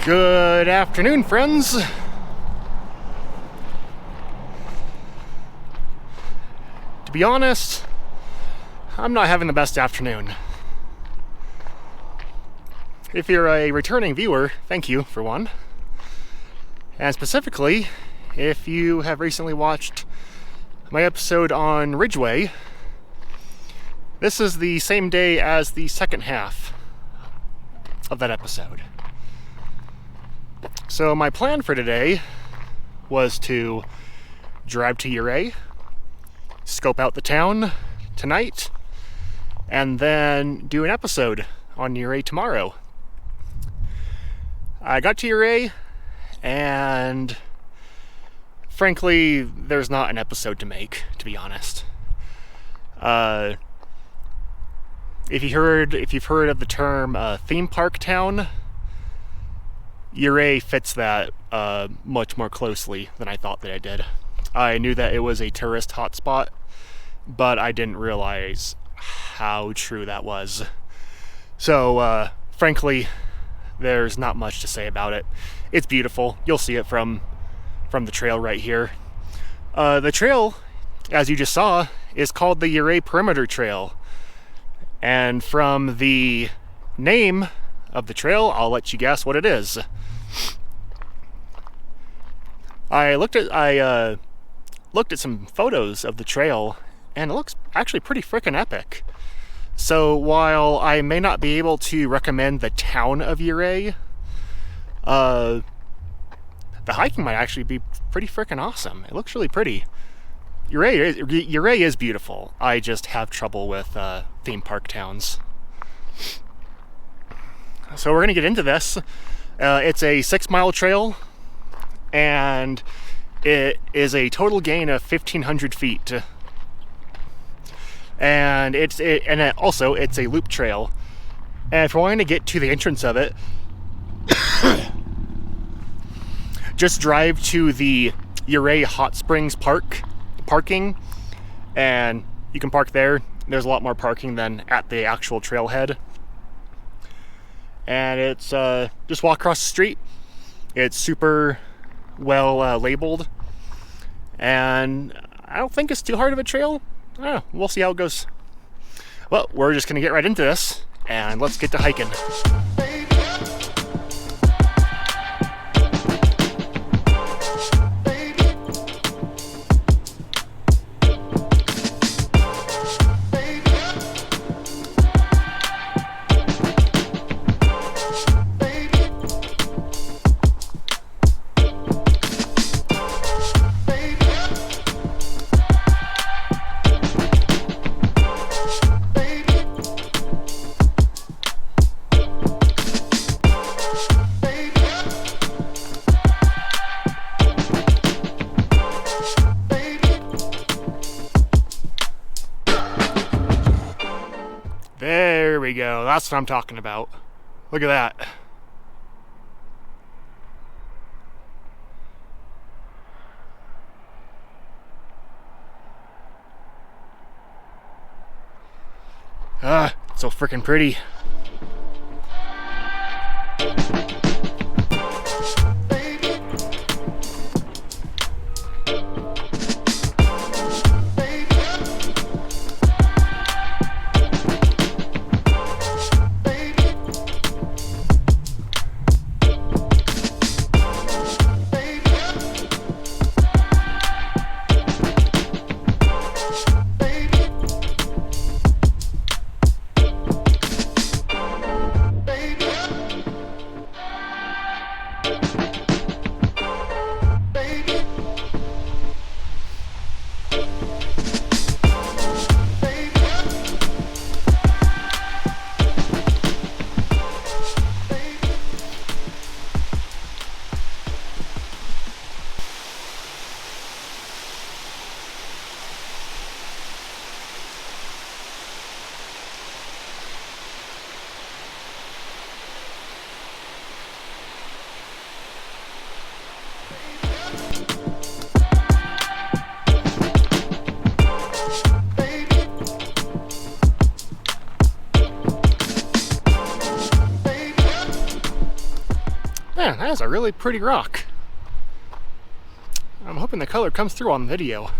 Good afternoon, friends. To be honest, I'm not having the best afternoon. If you're a returning viewer, thank you for one. And specifically, if you have recently watched my episode on Ridgeway, this is the same day as the second half of that episode. So my plan for today was to drive to Ouray, scope out the town tonight, and then do an episode on Ouray tomorrow. I got to Ouray, and frankly, there's not an episode to make, to be honest. If you've heard of the term theme park town, Ouray fits that much more closely than I thought that it did. I knew that it was a tourist hotspot, but I didn't realize how true that was. So, frankly, there's not much to say about it. It's beautiful. You'll see it from the trail right here. The trail, as you just saw, is called the Ouray Perimeter Trail. And from the name of the trail, I'll let you guess what it is. I looked at some photos of the trail, and it looks actually pretty freaking epic. So while I may not be able to recommend the town of Ouray, the hiking might actually be pretty freaking awesome. It looks really pretty. Ouray is beautiful. I just have trouble with theme park towns. So we're going to get into this. It's a 6-mile trail, and it is a total gain of 1,500 feet. And it's a loop trail. And if we're wanting to get to the entrance of it, just drive to the Ouray Hot Springs parking, and you can park there. There's a lot more parking than at the actual trailhead. And it's just walk across the street. It's super well labeled, and I don't think it's too hard of a trail. I don't know. We'll see how it goes. Well, we're just gonna get right into this, and let's get to hiking. There we go. That's what I'm talking about. Look at that. So freaking pretty. Man, that is a really pretty rock. I'm hoping the color comes through on the video.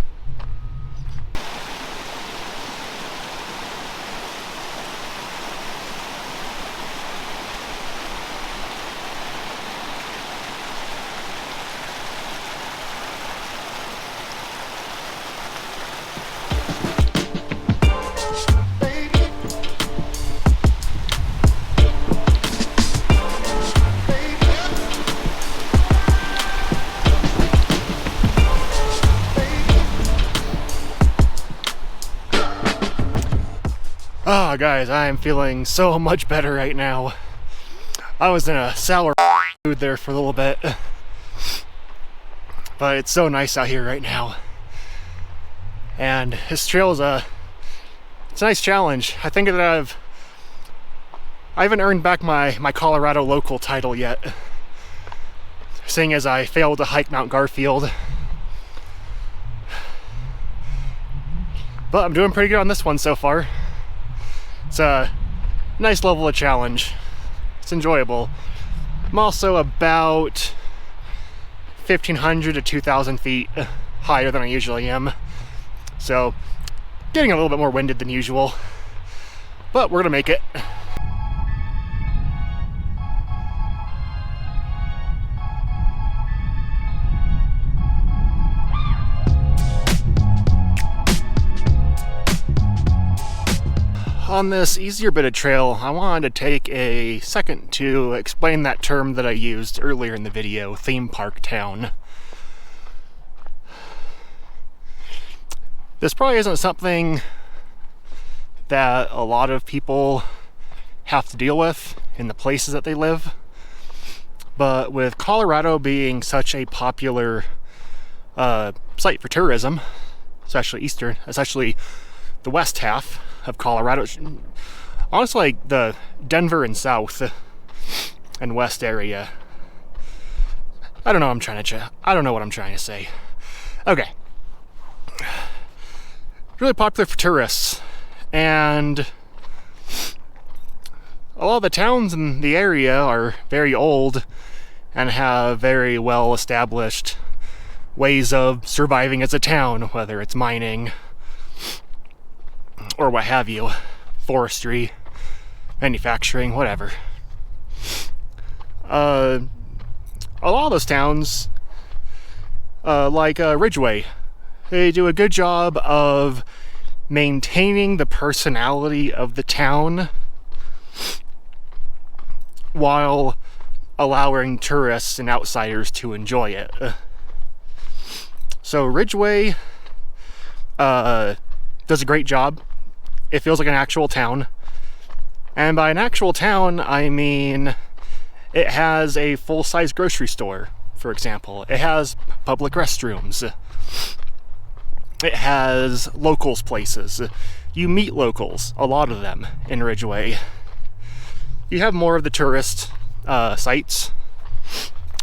Oh, guys, I am feeling so much better right now. I was in a sour mood there for a little bit, but it's so nice out here right now. And this trail is it's a nice challenge. I think that I haven't earned back my Colorado local title yet, seeing as I failed to hike Mount Garfield. But I'm doing pretty good on this one so far. It's a nice level of challenge. It's enjoyable. I'm also about 1,500 to 2,000 feet higher than I usually am. So, getting a little bit more winded than usual. But we're gonna make it. On this easier bit of trail, I wanted to take a second to explain that term that I used earlier in the video, theme park town. This probably isn't something that a lot of people have to deal with in the places that they live, but with Colorado being such a popular site for tourism, especially the west half of Colorado, honestly, like the Denver and south and west area. I don't know what I'm trying to say. Okay. Really popular for tourists, and a lot of the towns in the area are very old and have very well established ways of surviving as a town, whether it's mining or what have you, forestry, manufacturing, whatever. A lot of those towns, like Ridgway, they do a good job of maintaining the personality of the town while allowing tourists and outsiders to enjoy it. So Ridgway does a great job. It feels like an actual town. And by an actual town, I mean it has a full-size grocery store, for example. It has public restrooms. It has locals places. You meet locals, a lot of them, in Ridgway. You have more of the tourist sites,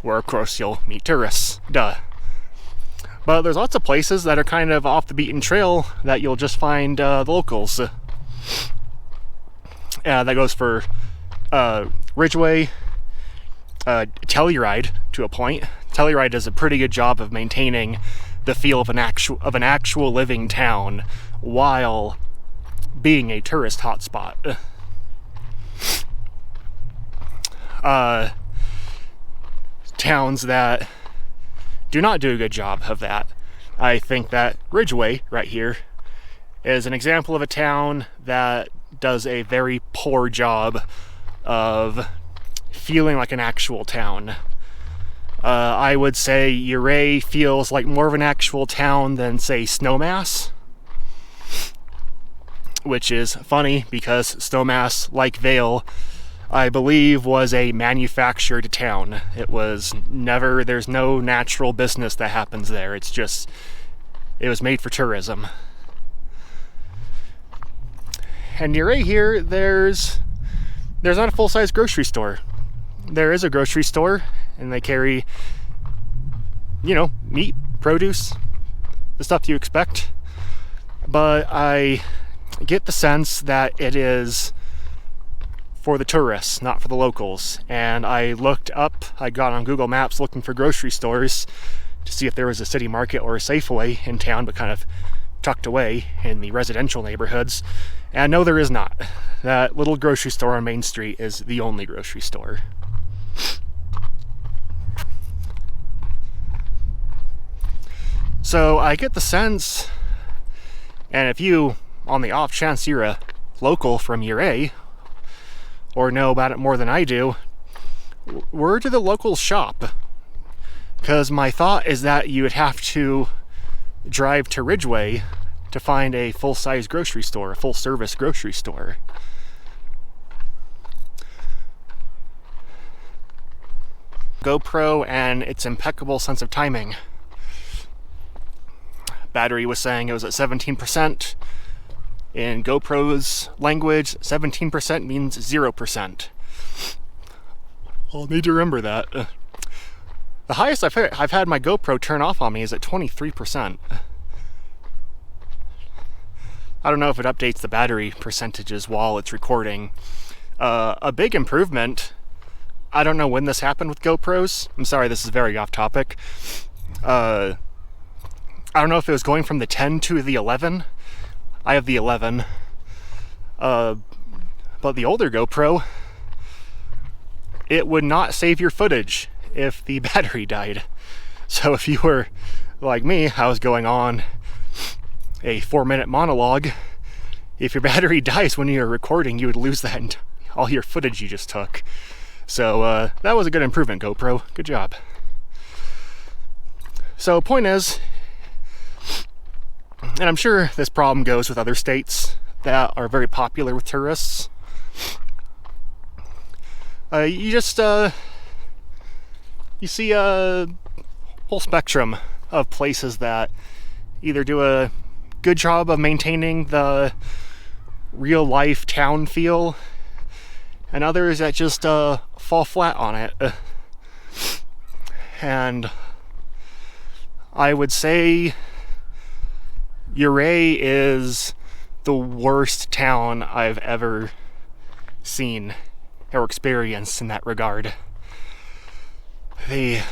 where of course you'll meet tourists, duh. But there's lots of places that are kind of off the beaten trail that you'll just find the locals. That goes for Ridgway, Telluride to a point. Telluride does a pretty good job of maintaining the feel of an actual living town while being a tourist hotspot. Towns that do not do a good job of that. I think that Ridgway, right here, is an example of a town that does a very poor job of feeling like an actual town. I would say Ouray feels like more of an actual town than, say, Snowmass, which is funny because Snowmass, like Vail, I believe was a manufactured town. It was never, there's no natural business that happens there. It's just, it was made for tourism. And Ouray here, there's not a full-size grocery store. There is a grocery store, and they carry, meat, produce, the stuff you expect. But I get the sense that it is for the tourists, not for the locals. And I got on Google Maps looking for grocery stores to see if there was a city market or a Safeway in town, but kind of tucked away in the residential neighborhoods. And no, there is not. That little grocery store on Main Street is the only grocery store. So I get the sense, and if you, on the off chance you're a local from Ouray, or know about it more than I do, where do the locals shop? Because my thought is that you would have to drive to Ridgeway to find a full-size grocery store, a full-service grocery store. GoPro and its impeccable sense of timing. Battery was saying it was at 17%. In GoPro's language, 17% means 0%. I'll need to remember that. The highest I've had my GoPro turn off on me is at 23%. I don't know if it updates the battery percentages while it's recording. A big improvement, I don't know when this happened with GoPros. I'm sorry, this is very off topic. I don't know if it was going from the 10 to the 11. I have the 11. But the older GoPro, it would not save your footage if the battery died. So if you were like me, I was going on a 4-minute monologue. If your battery dies when you're recording, you would lose that and all your footage you just took. So that was a good improvement, GoPro. Good job. So point is, and I'm sure this problem goes with other states that are very popular with tourists. You see a whole spectrum of places that either do a good job of maintaining the real life town feel, and others that just fall flat on it. And I would say Ouray is the worst town I've ever seen or experienced in that regard. It's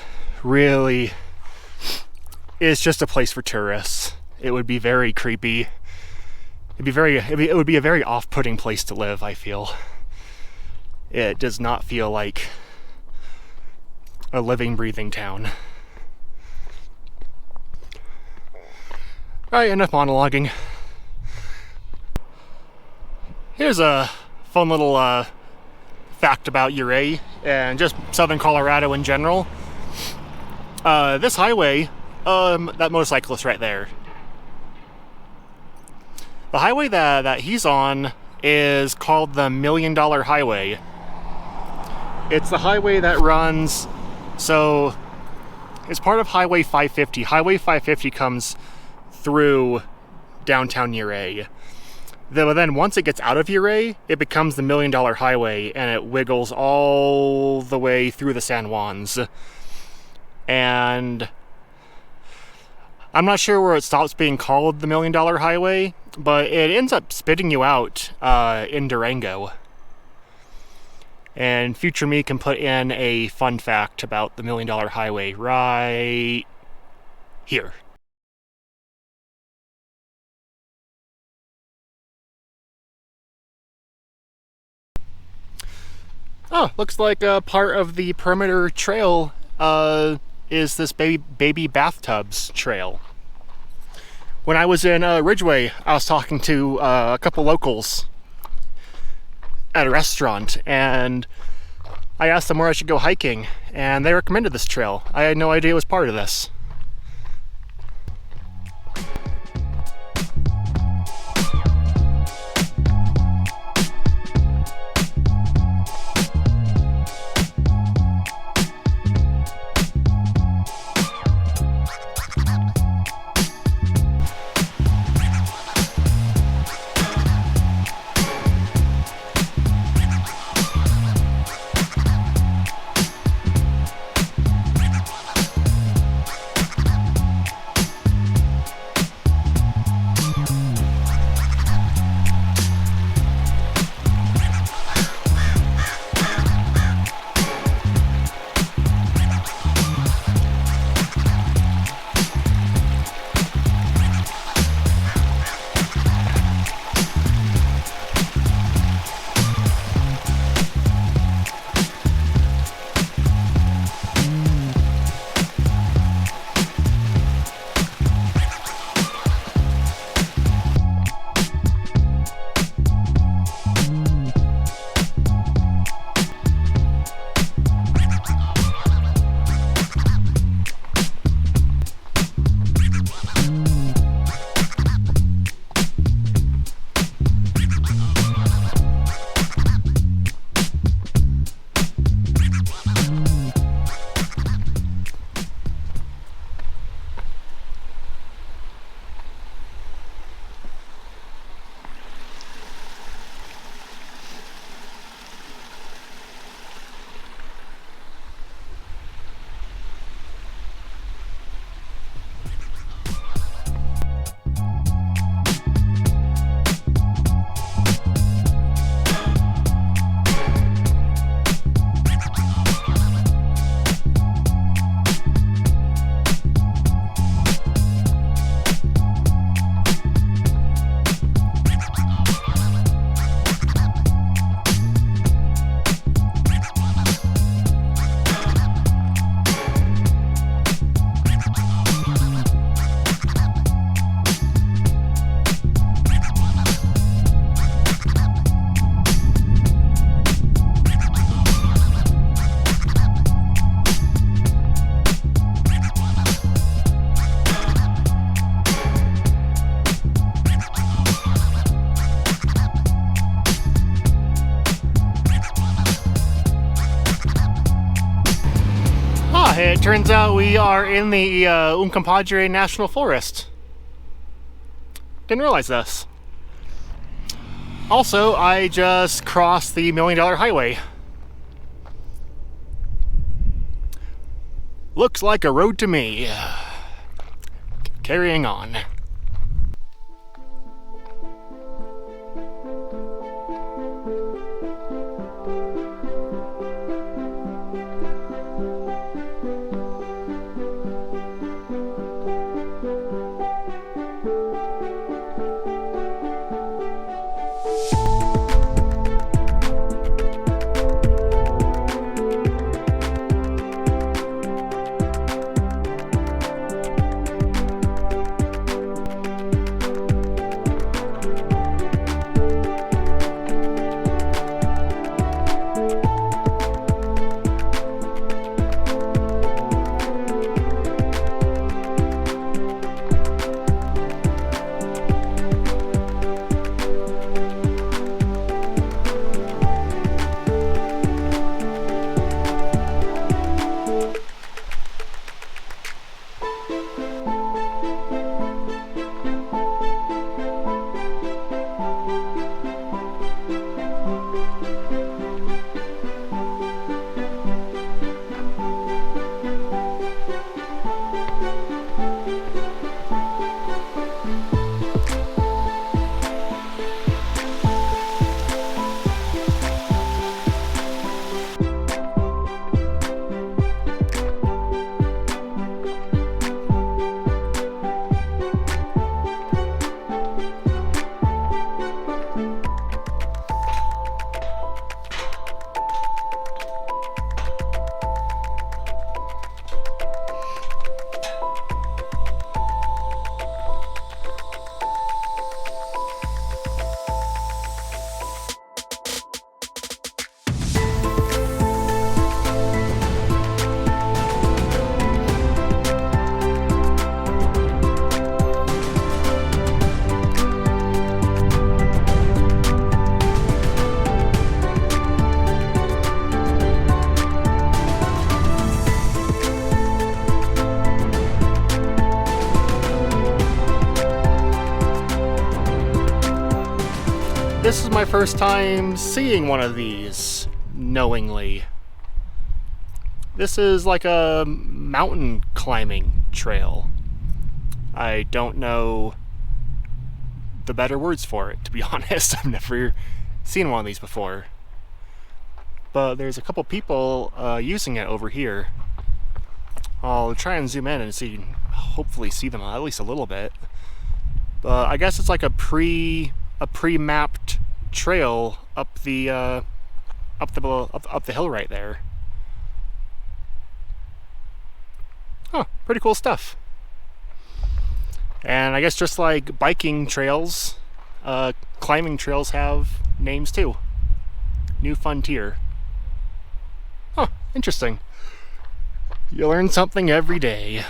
just a place for tourists. It would be very creepy. It would be a very off-putting place to live, I feel. It does not feel like a living, breathing town. Alright, enough monologuing. Here's a fun little fact about Ouray and just southern Colorado in general. This highway, that motorcyclist right there, the highway that he's on is called the $1 Million Highway. It's the highway that runs, so it's part of Highway 550. Highway 550 comes through downtown Ouray. But then once it gets out of Ouray, it becomes the $1 Million Highway, and it wiggles all the way through the San Juans. And I'm not sure where it stops being called the $1 Million Highway, but it ends up spitting you out in Durango. And future me can put in a fun fact about the $1 Million Highway right here. Oh, looks like part of the perimeter trail is this baby bathtubs trail. When I was in Ridgeway, I was talking to a couple locals at a restaurant, and I asked them where I should go hiking, and they recommended this trail. I had no idea it was part of this. It turns out we are in the Uncompahgre National Forest. Didn't realize this. Also, I just crossed the $1 Million Highway. Looks like a road to me. Carrying on. This is my first time seeing one of these knowingly. This is like a mountain climbing trail. I don't know the better words for it, to be honest. I've never seen one of these before. But there's a couple people using it over here. I'll try and zoom in and see, hopefully see them at least a little bit. But I guess it's like a pre-mapped trail up the hill right there. Huh, pretty cool stuff. And I guess just like biking trails, climbing trails have names too. New Frontier. Huh, interesting. You learn something every day.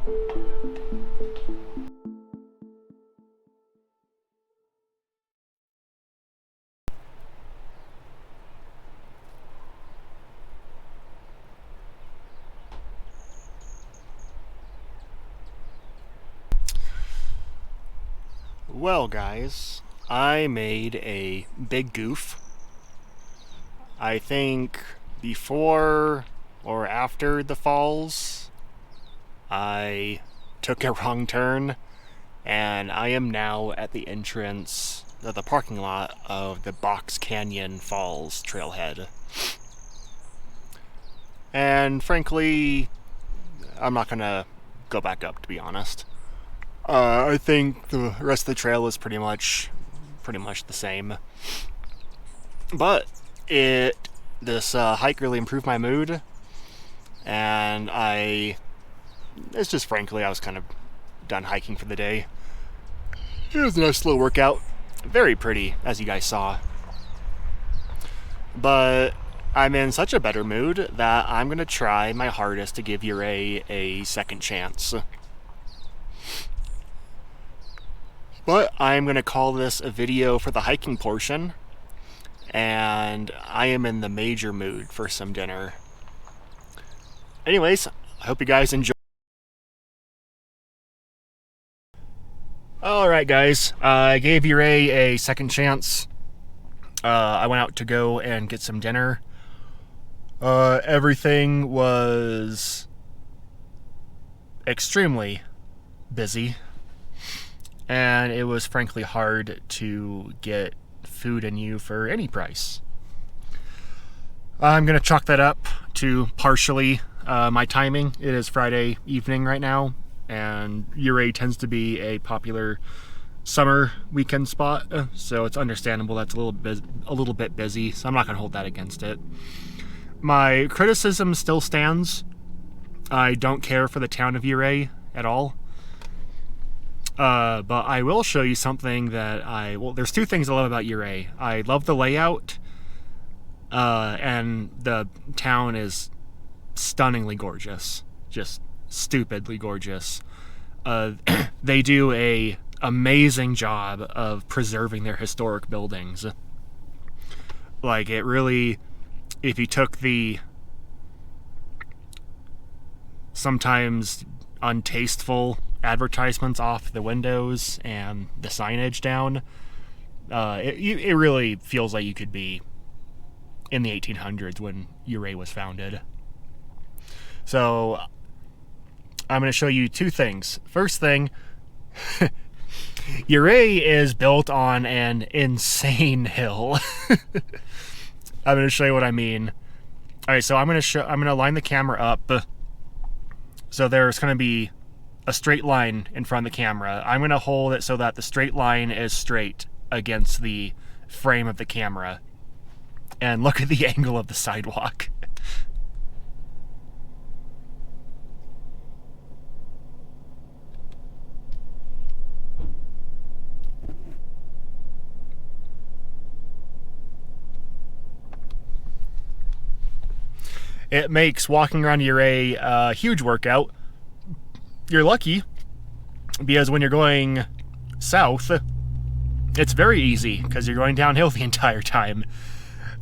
Well, guys, I made a big goof. I think before or after the falls, I took a wrong turn, and I am now at the entrance of the parking lot of the Box Canyon Falls trailhead. And frankly, I'm not gonna go back up, to be honest. I think the rest of the trail is pretty much the same. But this hike really improved my mood, and it's just frankly, I was kind of done hiking for the day. It was a nice little workout. Very pretty, as you guys saw. But I'm in such a better mood that I'm going to try my hardest to give Ouray a second chance. But I'm going to call this a video for the hiking portion, and I am in the major mood for some dinner. Anyways, I hope you guys enjoy. Alright guys, I gave Ouray a second chance. I went out to go and get some dinner. Everything was extremely busy, and it was frankly hard to get food in you for any price. I'm going to chalk that up to partially my timing. It is Friday evening right now, and Ouray tends to be a popular summer weekend spot, so it's understandable that's a little bit busy, so I'm not going to hold that against it. My criticism still stands. I don't care for the town of Ouray at all. But I will show you something that there's two things I love about Ouray. I love the layout, and the town is stunningly gorgeous. Just stupidly gorgeous. They do a amazing job of preserving their historic buildings. Like, it really, if you took the sometimes untasteful advertisements off the windows and the signage down, it really feels like you could be in the 1800s when Ouray was founded. So I'm going to show you two things. First thing, Ouray is built on an insane hill. I'm going to show you what I mean. All right, so I'm going to line the camera up. So there's going to be a straight line in front of the camera. I'm going to hold it so that the straight line is straight against the frame of the camera. And look at the angle of the sidewalk. It makes walking around Ouray a huge workout. You're lucky, because when you're going south, it's very easy, because you're going downhill the entire time.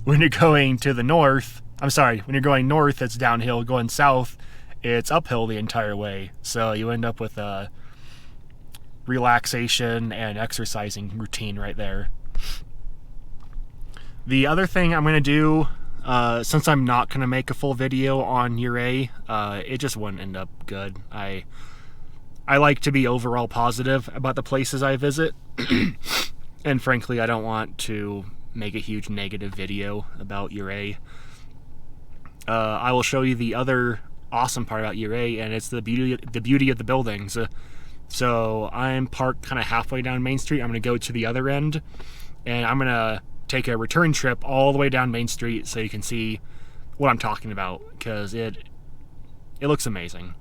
When you're going to the north, when you're going north, it's downhill. Going south, it's uphill the entire way. So you end up with a relaxation and exercising routine right there. The other thing I'm going to do, since I'm not going to make a full video on Ouray, it just wouldn't end up good. I like to be overall positive about the places I visit, and frankly, I don't want to make a huge negative video about Ouray. I will show you the other awesome part about Ouray, and it's the beauty of the buildings. So I'm parked kind of halfway down Main Street. I'm going to go to the other end, and I'm going to take a return trip all the way down Main Street so you can see what I'm talking about, because it looks amazing.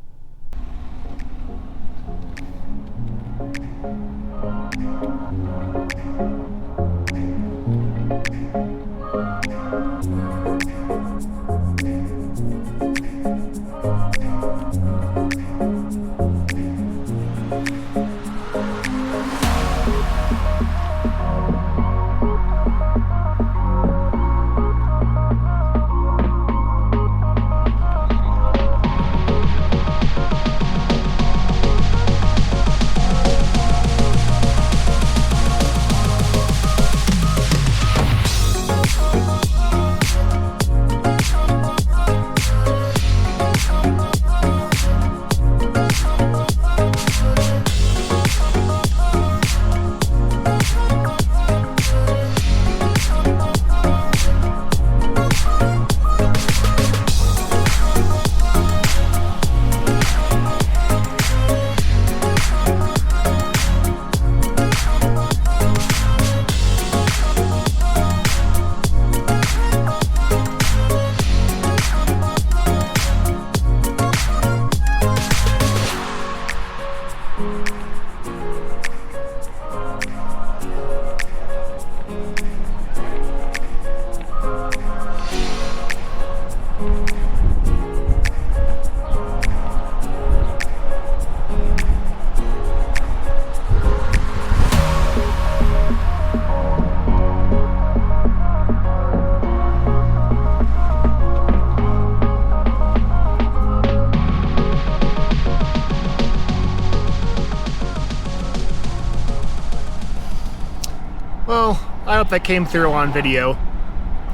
Well, I hope that came through on video.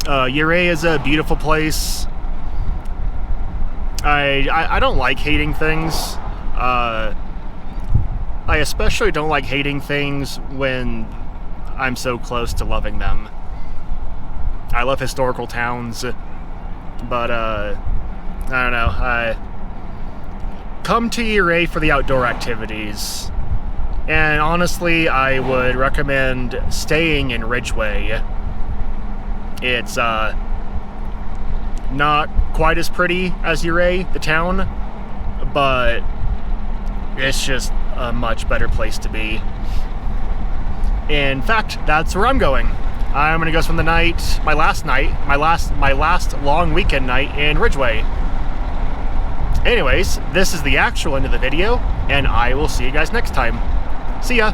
Ouray is a beautiful place. I don't like hating things. I especially don't like hating things when I'm so close to loving them. I love historical towns, but I don't know. Come to Ouray for the outdoor activities. And honestly, I would recommend staying in Ridgeway. It's not quite as pretty as Ouray, the town, but it's just a much better place to be. In fact, that's where I'm going. I'm gonna go spend the night, my last long weekend night in Ridgeway. Anyways, this is the actual end of the video, and I will see you guys next time. See ya!